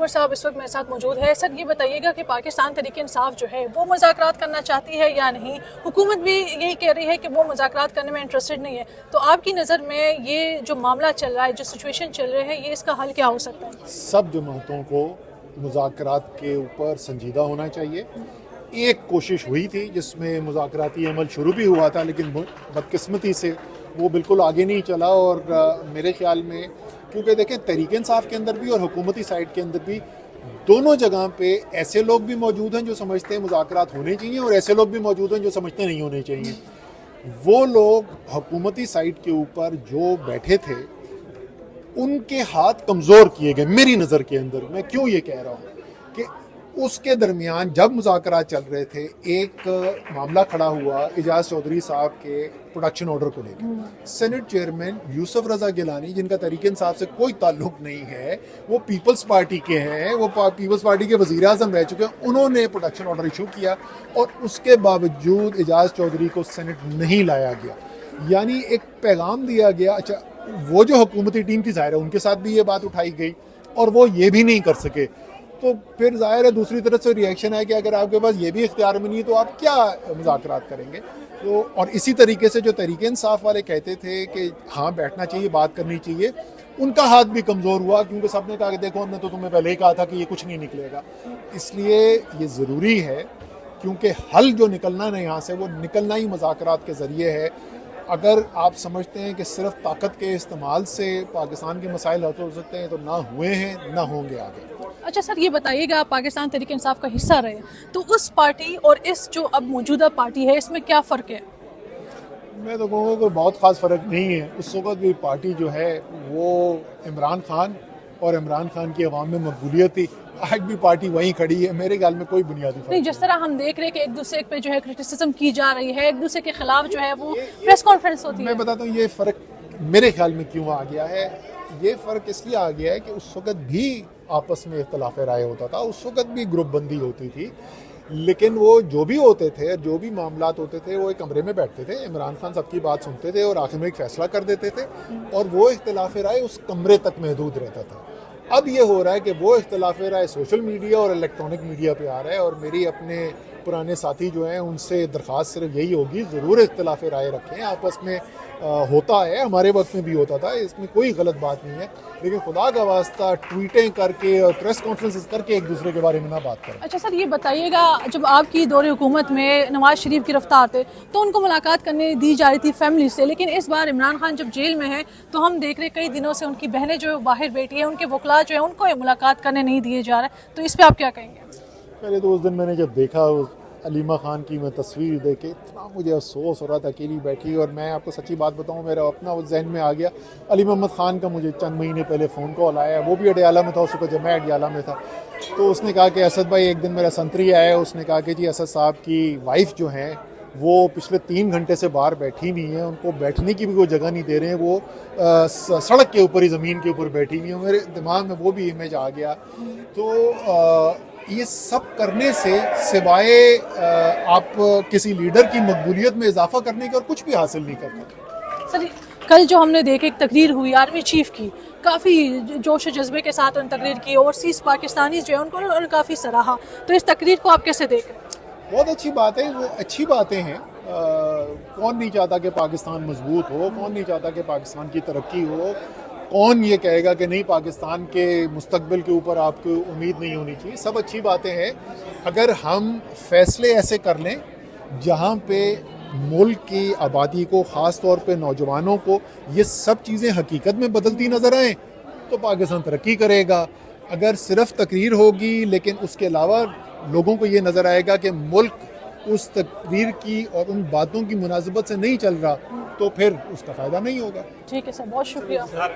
अकबर साहब इस वक्त मेरे साथ मौजूद है। सर ये बताइएगा कि पाकिस्तान तहरीक इंसाफ जो है वो मुज़ाकरात करना चाहती है या नहीं? हुकूमत भी यही कह रही है कि वो मुज़ाकरात करने में इंटरेस्टेड नहीं है। तो आपकी नज़र में ये जो मामला चल रहा है, जो सिचुएशन चल रही है, ये इसका हल क्या हो सकता है? सब जमातों को मुज़ाकरात के ऊपर संजीदा होना चाहिए। एक कोशिश हुई थी जिसमें मुज़ाकराती अमल शुरू भी हुआ था, लेकिन बदकिस्मती से वो बिल्कुल आगे नहीं चला। और मेरे ख्याल में, क्योंकि देखें तहरीक इंसाफ के अंदर भी और हुकूमती साइड के अंदर भी दोनों जगह पे ऐसे लोग भी मौजूद हैं जो समझते हैं मुज़ाकरात होने चाहिए, और ऐसे लोग भी मौजूद हैं जो समझते नहीं होने चाहिए। वो लोग हुकूमती साइड के ऊपर जो बैठे थे उनके हाथ कमज़ोर किए गए मेरी नज़र के अंदर। मैं क्यों ये कह रहा हूँ कि उसके दरमियान जब मुज़ाकरात चल रहे थे, एक मामला खड़ा हुआ एजाज चौधरी साहब के प्रोडक्शन ऑर्डर को लेकर। सेनेट चेयरमैन यूसुफ रज़ा गिलानी, जिनका तहरीक इंसाफ से कोई ताल्लुक नहीं है, वो पीपल्स पार्टी के हैं, वो पीपल्स पार्टी के वज़ीर आज़म रह चुके हैं, उन्होंने प्रोडक्शन ऑर्डर इशू किया और उसके बावजूद एजाज चौधरी को सेनेट नहीं लाया गया। यानी एक पैगाम दिया गया। अच्छा, वो जो हुकूमती टीम थी, ज़ाहिर है उनके साथ भी ये बात उठाई गई और वो ये भी नहीं कर सके। तो फिर ज़ाहिर है दूसरी तरफ से रिएक्शन है कि अगर आपके पास ये भी इख्तियार में नहीं है तो आप क्या मुज़ाकरात करेंगे। तो और इसी तरीके से जो तहरीक इंसाफ वाले कहते थे कि हाँ बैठना चाहिए, बात करनी चाहिए, उनका हाथ भी कमज़ोर हुआ, क्योंकि सबने कहा कि देखो हमने तो तुम्हें पहले ही कहा था कि ये कुछ नहीं निकलेगा। इसलिए ये ज़रूरी है, क्योंकि हल जो निकलना है यहाँ से वो निकलना ही मुज़ाकरात के ज़रिए है। अगर आप समझते हैं कि सिर्फ ताकत के इस्तेमाल से पाकिस्तान के मसाइल हल हो सकते हैं, तो ना हुए हैं ना होंगे आगे। अच्छा सर ये बताइएगा, आप पाकिस्तान तहरीक इंसाफ का हिस्सा रहे, तो उस पार्टी और इस जो अब मौजूदा पार्टी है इसमें क्या फ़र्क है? मैं तो कहूँगा कोई बहुत ख़ास फ़र्क नहीं है। उस वक्त भी पार्टी जो है वो इमरान खान और इमरान खान की अवाम में मकबूलियत थी। आज भी पार्टी वहीं खड़ी है। मेरे ख्याल में कोई बुनियादी फर्क नहीं। जिस तरह हम देख रहे हैं कि एक दूसरे पे जो है क्रिटिसिज्म की जा रही है, एक दूसरे के खिलाफ जो है वो प्रेस कॉन्फ्रेंस होती है। मैं बताता हूँ ये फ़र्क मेरे ख्याल में क्यों आ गया है। ये फ़र्क इसलिए आ गया है कि उस वक्त भी आपस में इख्तलाफ राय होता था, उस वक्त भी ग्रुप बंदी होती थी, लेकिन वो जो भी होते थे, जो भी मामलात होते थे, वो एक कमरे में बैठते थे, इमरान खान सबकी बात सुनते थे और आखिर में एक फ़ैसला कर देते थे, और वो इख्तलाफ राय उस कमरे तक महदूद रहता था। अब ये हो रहा है कि वो इख्तलाफ राय सोशल मीडिया और इलेक्ट्रॉनिक मीडिया पे आ रहा है। और मेरी अपने पुराने साथी जो हैं उनसे दरख्वास्त सिर्फ यही होगी, ज़रूर इख्तलाफ राय रखें, आपस में होता है, हमारे वक्त में भी होता था, इसमें कोई गलत बात नहीं है, लेकिन खुदा का वास्ता ट्वीटें करके और प्रेस कॉन्फ्रेंसेस करके एक दूसरे के बारे में ना बात करें। अच्छा सर ये बताइएगा, जब आपकी दौरे हुकूमत में नवाज शरीफ गिरफ्तार थे तो उनको मुलाकात करने दी जा रही थी फैमिली से, लेकिन इस बार इमरान खान जब जेल में है तो हम देख रहे कई दिनों से उनकी बहनें जो है बाहर बैठी है, उनके वकला जो है उनको मुलाकात करने नहीं दिए जा रहे, तो इस पर आप क्या कहेंगे? पहले तो उस दिन मैंने जब देखा अलीमा खान की मैं तस्वीर देख के इतना मुझे अफसोस हो रहा था, अकेली बैठी। और मैं आपको सच्ची बात बताऊं, मेरा अपना वो जहन में आ गया, अली मोहम्मद ख़ान का मुझे चंद महीने पहले फ़ोन कॉल आया, वो भी अडियाला में था उस वक्त जब मैं अडियाला में था। तो उसने कहा कि असद भाई, एक दिन मेरा संतरी आया, उसने कहा कि जी असद साहब की वाइफ जो हैं वो पिछले 3 घंटे से बाहर बैठी नहीं है, उनको बैठने की भी कोई जगह नहीं दे रहे हैं, वो सड़क के ऊपर ही, ज़मीन के ऊपर बैठी हुई है। मेरे दिमाग में वो भी इमेज आ गया। तो ये सब करने से सिवाय आप किसी लीडर की मकबूलियत में इजाफा करने के और कुछ भी हासिल नहीं करते। सर कल जो हमने देखे एक तकरीर हुई आर्मी चीफ की, काफ़ी जोश जज्बे के साथ उन्होंने तकरीर की, ओवरसीज़ पाकिस्तानी जो है उनको उन्होंने काफ़ी सराहा, तो इस तकरीर को आप कैसे देख रहे हैं? बहुत अच्छी बात है, वो अच्छी बातें हैं। कौन नहीं चाहता कि पाकिस्तान मजबूत हो, कौन नहीं चाहता कि पाकिस्तान की तरक्की हो, कौन ये कहेगा कि नहीं पाकिस्तान के मुस्तकबिल के ऊपर आपको उम्मीद नहीं होनी चाहिए। सब अच्छी बातें हैं, अगर हम फैसले ऐसे कर लें जहाँ पे मुल्क की आबादी को, ख़ास तौर पे नौजवानों को, ये सब चीज़ें हकीकत में बदलती नज़र आएँ तो पाकिस्तान तरक्की करेगा। अगर सिर्फ तकरीर होगी लेकिन उसके अलावा लोगों को ये नज़र आएगा कि मुल्क उस तकरीर की और उन बातों की मुनासिबत से नहीं चल रहा, तो फिर उसका फ़ायदा नहीं होगा। ठीक है सर, बहुत शुक्रिया।